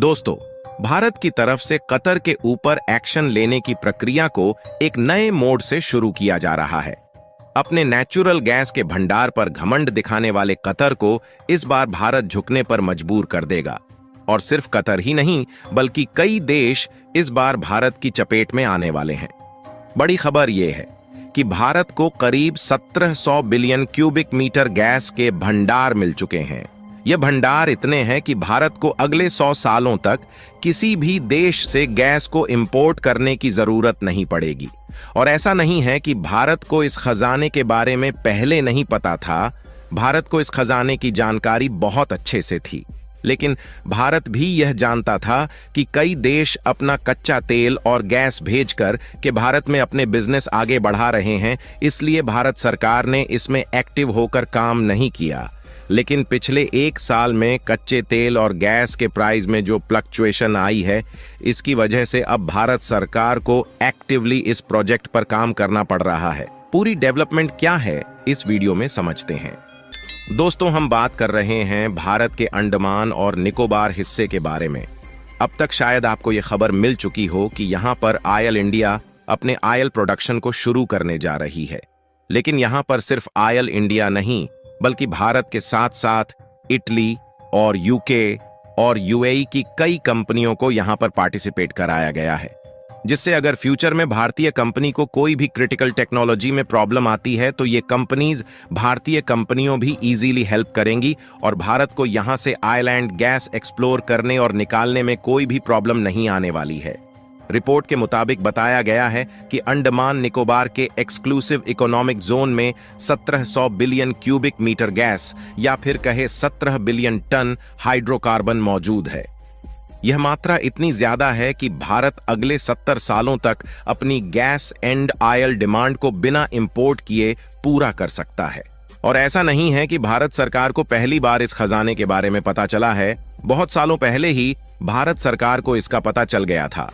दोस्तों, भारत की तरफ से कतर के ऊपर एक्शन लेने की प्रक्रिया को एक नए मोड से शुरू किया जा रहा है। अपने नेचुरल गैस के भंडार पर घमंड दिखाने वाले कतर को इस बार भारत झुकने पर मजबूर कर देगा। और सिर्फ कतर ही नहीं, बल्कि कई देश इस बार भारत की चपेट में आने वाले हैं। बड़ी खबर यह है कि भारत को करीब 1700 बिलियन क्यूबिक मीटर गैस के भंडार मिल चुके हैं। ये भंडार इतने हैं कि भारत को अगले 100 सालों तक किसी भी देश से गैस को इंपोर्ट करने की जरूरत नहीं पड़ेगी। और ऐसा नहीं है कि भारत को इस खजाने के बारे में पहले नहीं पता था। भारत को इस खजाने की जानकारी बहुत अच्छे से थी, लेकिन भारत भी यह जानता था कि कई देश अपना कच्चा तेल और गैस भेजकर के भारत में अपने बिजनेस आगे बढ़ा रहे हैं। इसलिए भारत सरकार ने इसमें एक्टिव होकर काम नहीं किया। लेकिन पिछले 1 साल में कच्चे तेल और गैस के प्राइस में जो फ्लक्चुएशन आई है, इसकी वजह से अब भारत सरकार को एक्टिवली इस प्रोजेक्ट पर काम करना पड़ रहा है। पूरी डेवलपमेंट क्या है, इस वीडियो में समझते हैं। दोस्तों, हम बात कर रहे हैं भारत के अंडमान और निकोबार हिस्से के बारे में। अब तक शायद आपको यह खबर मिल चुकी हो कि यहां पर आयल इंडिया अपने आयल प्रोडक्शन को शुरू करने जा रही है। लेकिन यहां पर सिर्फ आयल इंडिया नहीं, बल्कि भारत के साथ साथ इटली और यूके और यूएई की कई कंपनियों को यहां पर पार्टिसिपेट कराया गया है, जिससे अगर फ्यूचर में भारतीय कंपनी को कोई भी क्रिटिकल टेक्नोलॉजी में प्रॉब्लम आती है तो ये कंपनीज भारतीय कंपनियों भी इजीली हेल्प करेंगी और भारत को यहां से आइलैंड गैस एक्सप्लोर करने और निकालने में कोई भी प्रॉब्लम नहीं आने वाली है। रिपोर्ट के मुताबिक बताया गया है कि अंडमान निकोबार के एक्सक्लूसिव इकोनॉमिक जोन में 1700 बिलियन क्यूबिक मीटर गैस या फिर कहे 17 बिलियन टन हाइड्रोकार्बन मौजूद है। यह मात्रा इतनी ज्यादा है कि भारत अगले 70 सालों तक अपनी गैस एंड ऑयल डिमांड को बिना इंपोर्ट किए पूरा कर सकता है। और ऐसा नहीं है कि भारत सरकार को पहली बार इस खजाने के बारे में पता चला है। बहुत सालों पहले ही भारत सरकार को इसका पता चल गया था,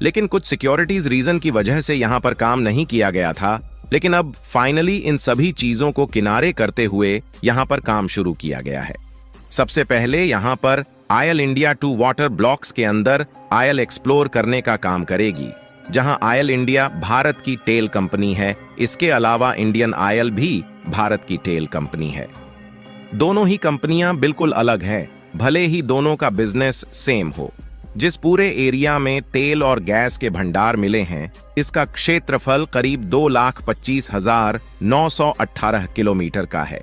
लेकिन कुछ सिक्योरिटीज रीजन की वजह से यहां पर काम नहीं किया गया था। लेकिन अब फाइनली इन सभी चीजों को किनारे करते हुए यहां पर काम शुरू किया गया है। सबसे पहले यहां पर आयल इंडिया 2 वाटर ब्लॉक्स के अंदर आयल एक्सप्लोर करने का काम करेगी, जहां आयल इंडिया भारत की टेल कंपनी है। इसके अलावा इंडियन आयल भी भारत की टेल कंपनी है। दोनों ही कंपनियां बिल्कुल अलग हैं, भले ही दोनों का बिजनेस सेम हो। जिस पूरे एरिया में तेल और गैस के भंडार मिले हैं, इसका क्षेत्रफल करीब 2,25,918 किलोमीटर का है,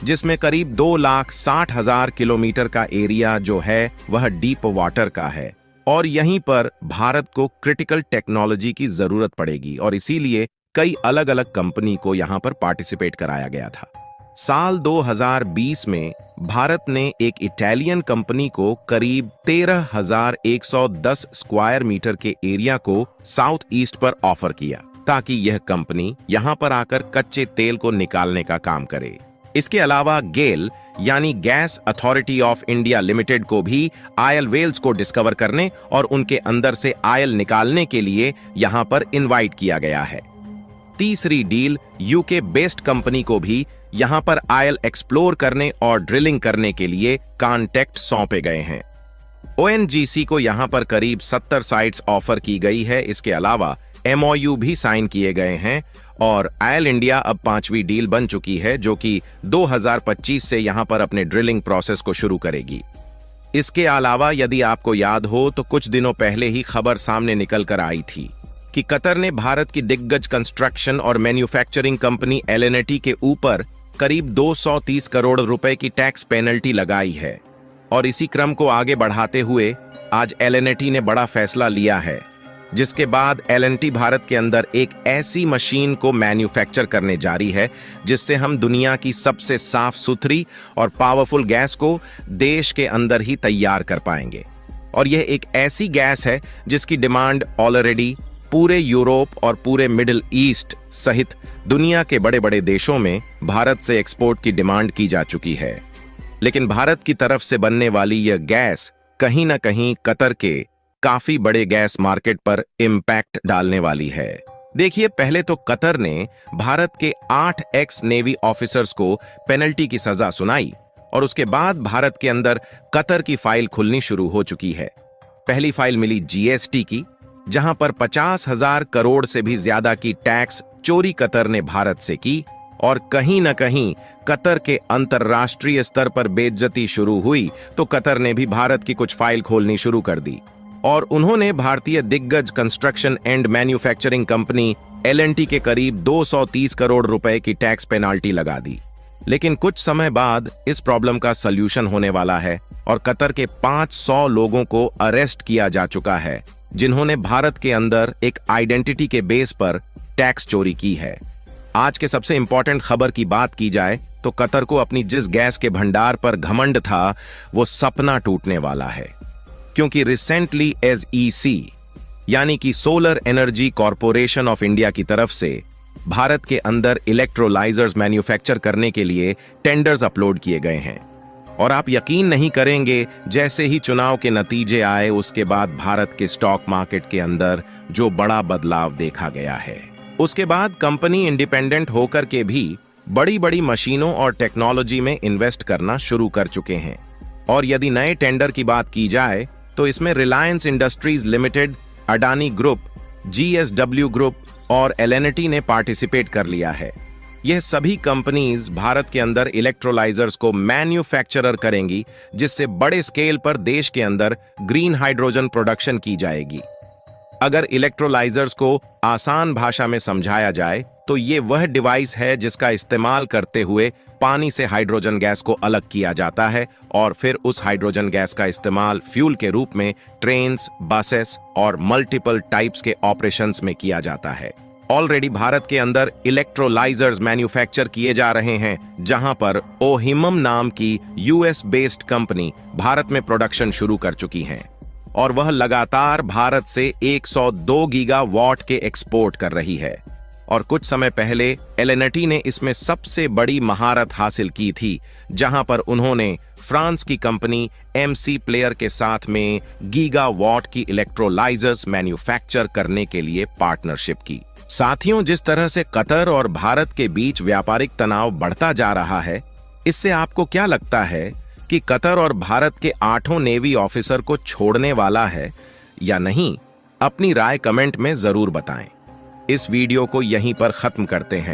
जिसमें करीब 2,60,000 किलोमीटर का एरिया जो है वह डीप वाटर का है। और यहीं पर भारत को क्रिटिकल टेक्नोलॉजी की जरूरत पड़ेगी और इसीलिए कई अलग अलग कंपनी को यहां पर पार्टिसिपेट कराया गया था। साल 2020 में भारत ने एक इटालियन कंपनी को करीब 13,110 स्क्वायर मीटर के एरिया को साउथ ईस्ट पर ऑफर किया, ताकि यह कंपनी यहां पर आकर कच्चे तेल को निकालने का काम करे। इसके अलावा गेल यानी gas authority of India limited को भी आयल वेल्स को डिस्कवर करने और उनके अंदर से आयल निकालने के लिए यहां पर इनवाइट किया गया है। तीसरी डील यूके बेस्ड कंपनी को भी यहां पर आयल एक्सप्लोर करने और ड्रिलिंग करने के लिए कॉन्ट्रैक्ट सौंपे गए हैं। ओएनजीसी को यहां पर करीब 70 साइट्स ऑफर की गई है। इसके अलावा एमओयू भी साइन किए गए हैं और आयल इंडिया अब 5वीं डील बन चुकी है, जो कि 2025 से यहां पर अपने ड्रिलिंग प्रोसेस को शुरू करेगी। इसके अलावा यदि आपको याद हो तो कुछ दिनों पहले ही खबर सामने निकल कर आई थी कि कतर ने भारत की दिग्गज कंस्ट्रक्शन और मैन्युफैक्चरिंग कंपनी एलएनटी के ऊपर करीब 230 करोड़ रुपए की टैक्स पेनल्टी लगाई है। और इसी क्रम को आगे बढ़ाते हुए आज एलएनटी ने बड़ा फैसला लिया है, जिसके बाद एलएनटी भारत के अंदर एक ऐसी मशीन को मैन्युफैक्चर करने जा रही है जिससे हम दुनिया की सबसे साफ सुथरी और पावरफुल गैस को देश के अंदर ही तैयार कर पाएंगे। और यह एक ऐसी गैस है जिसकी डिमांड ऑलरेडी पूरे यूरोप और पूरे मिडिल ईस्ट सहित दुनिया के बड़े बड़े देशों में भारत से एक्सपोर्ट की डिमांड की जा चुकी है। लेकिन भारत की तरफ से बनने वाली यह गैस कहीं ना कहीं कतर के काफी बड़े गैस मार्केट पर इम्पैक्ट डालने वाली है। देखिए, पहले तो कतर ने भारत के 8 एक्स नेवी ऑफिसर्स को पेनल्टी की सजा सुनाई और उसके बाद भारत के अंदर कतर की फाइल खुलनी शुरू हो चुकी है। पहली फाइल मिली जीएसटी की, जहां पर 50,000 करोड़ से भी ज्यादा की टैक्स चोरी कतर ने भारत से की, और कहीं न कहीं कतर के अंतर्राष्ट्रीय स्तर पर बेइज्जती शुरू हुई तो कतर ने भी भारत की कुछ फाइल खोलनी शुरू कर दी और उन्होंने भारतीय दिग्गज construction and manufacturing company L&T के करीब 230 करोड़ रुपए की टैक्स पेनाल्टी लगा दी। लेकिन कुछ समय बाद इस प्रॉब्लम का सॉल्यूशन होने वाला है और कतर के 500 लोगों को अरेस्ट किया जा चुका है, जिन्होंने भारत के अंदर एक आइडेंटिटी के बेस पर टैक्स चोरी की है। आज के सबसे इंपॉर्टेंट खबर की बात की जाए तो कतर को अपनी जिस गैस के भंडार पर घमंड था, वो सपना टूटने वाला है, क्योंकि रिसेंटली SEC यानी कि solar energy corporation of India की तरफ से भारत के अंदर इलेक्ट्रोलाइजर्स मैन्युफैक्चर करने के लिए टेंडर्स अपलोड किए गए हैं। और आप यकीन नहीं करेंगे, जैसे ही चुनाव के नतीजे आए उसके बाद भारत के स्टॉक मार्केट के अंदर जो बड़ा बदलाव देखा गया है। उसके बाद कंपनी इंडिपेंडेंट होकर के भी बड़ी बड़ी मशीनों और टेक्नोलॉजी में इन्वेस्ट करना शुरू कर चुके हैं। और यदि नए टेंडर की बात की जाए तो इसमें Reliance industries limited, Adani group, GSW group और L&T ने पार्टिसिपेट कर लिया है। यह सभी कंपनीज भारत के अंदर इलेक्ट्रोलाइजर्स को मैन्युफैक्चरर करेंगी, जिससे बड़े स्केल पर देश के अंदर ग्रीन हाइड्रोजन प्रोडक्शन की जाएगी। अगर इलेक्ट्रोलाइजर्स को आसान भाषा में समझाया जाए तो ये वह डिवाइस है जिसका इस्तेमाल करते हुए पानी से हाइड्रोजन गैस को अलग किया जाता है और फिर उस हाइड्रोजन गैस का इस्तेमाल फ्यूल के रूप में ट्रेन्स, बसेस और मल्टीपल टाइप्स के ऑपरेशंस में किया जाता है। ऑलरेडी भारत के अंदर इलेक्ट्रोलाइजर्स मैन्युफैक्चर किए जा रहे हैं, जहां पर ओहिमम नाम की US बेस्ड कंपनी भारत में प्रोडक्शन शुरू कर चुकी है और वह लगातार भारत से 102 गीगावाट के एक्सपोर्ट कर रही है। और कुछ समय पहले L&T ने इसमें सबसे बड़ी महारत हासिल की थी, जहां पर उन्होंने फ्रांस की कंपनी MC प्लेयर के साथ में गीगावाट की इलेक्ट्रोलाइजर्स मैन्युफैक्चर करने के लिए पार्टनरशिप की। साथियों, जिस तरह से कतर और भारत के बीच व्यापारिक तनाव बढ़ता जा रहा है, इससे आपको क्या लगता है कि कतर और भारत के 8 नेवी ऑफिसर को छोड़ने वाला है या नहीं? अपनी राय कमेंट में जरूर बताएं। इस वीडियो को यहीं पर खत्म करते हैं।